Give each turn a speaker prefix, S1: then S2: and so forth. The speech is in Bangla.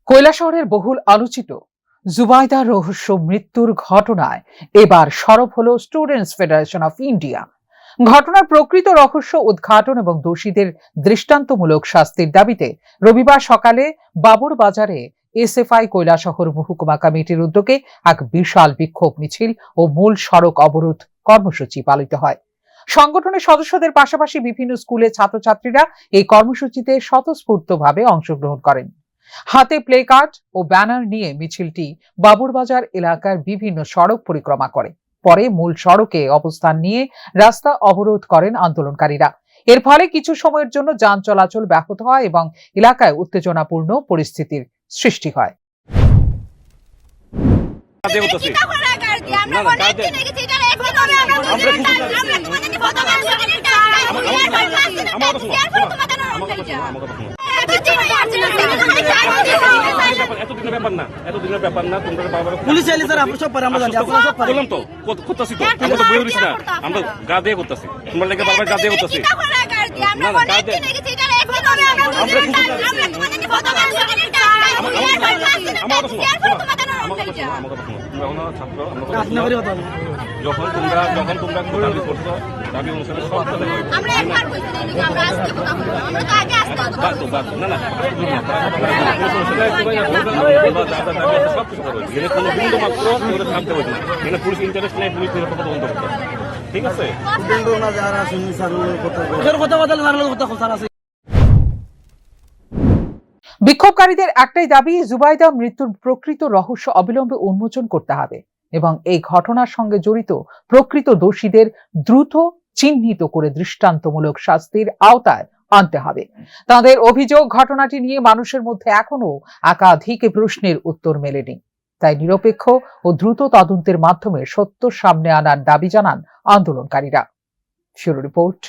S1: কৈলাসহরের বহুল আলোচিত জুবাইদা রহস্য মৃত্যুর ঘটনায় এবার সরব হলো স্টুডেন্টস ফেডারেশন অফ ইন্ডিয়া। ঘটনার প্রকৃত রহস্য উদ্ঘাটন এবং দোষীদের দৃষ্টান্তমূলক শাস্তির দাবিতে রবিবার সকালে বাবুর বাজারে এসএফআই কৈলাসহর মহকুমা কমিটির উদ্যোগে এক বিশাল বিক্ষোভ মিছিল ও মূল সড়ক অবরোধ কর্মসূচি পালিত হয়। সংগঠনের সদস্যদের পাশাপাশি বিভিন্ন স্কুলের ছাত্রছাত্রীরা এই কর্মসূচিতে স্বতঃস্ফূর্তভাবে অংশগ্রহণ করেন। হাতে প্লে কার্ড ও ব্যানার নিয়ে মিছিলটি বাবুরবাজার এলাকার বিভিন্ন সড়ক পরিক্রমা করে। পরে মূল সড়কে অবস্থান নিয়ে রাস্তা অবরোধ করেন আন্দোলনকারীরা। এর ফলে কিছু সময়ের জন্য যান চলাচল ব্যাহত হয় এবং এলাকায় উত্তেজনাপূর্ণ পরিস্থিতির সৃষ্টি হয়।
S2: পুলিশ এলে স্যার আমরা সব পারে আমরা জানি আপনারা সব পারেন বললাম তো করতেছি তো আমরা তো বই হইছ না আমরা গা দিয়ে করতেছি তোমরা লেগে বারবার গা দিয়ে করতেছি না না গা দিয়ে যখন তোমরা দাবি করছো দাবি অনুসারে সব আমরা একবার বলছি আমরা আসতে কথা বলবো আমরা তো আগে আসতে কথা বলবো না না সব কিছু করবো এখানে কোনো বিন্দু মাত্র করে থামতে হবে না এখানে পুলিশ ইন্টারেস্ট নেই পুলিশ নিরাপত্তা বন্ধ করতে ঠিক আছে
S1: বিক্ষোভকারীদের একটাই দাবি, জুবাইদা মৃত্যুর প্রকৃত রহস্য অবিলম্বে উন্মোচন করতে হবে এবং এই ঘটনার সঙ্গে জড়িত প্রকৃত দোষীদের দ্রুত চিহ্নিত করে দৃষ্টান্তমূলক শাস্তির আওতায় আনতে হবে। তাদের অভিযোগ, ঘটনাটি নিয়ে মানুষের মধ্যে এখনো একাধিক প্রশ্নের উত্তর মেলেনি। তাই নিরপেক্ষ ও দ্রুত তদন্তের মাধ্যমে সত্য সামনে আনার দাবি জানান আন্দোলনকারীরা। Bureau report.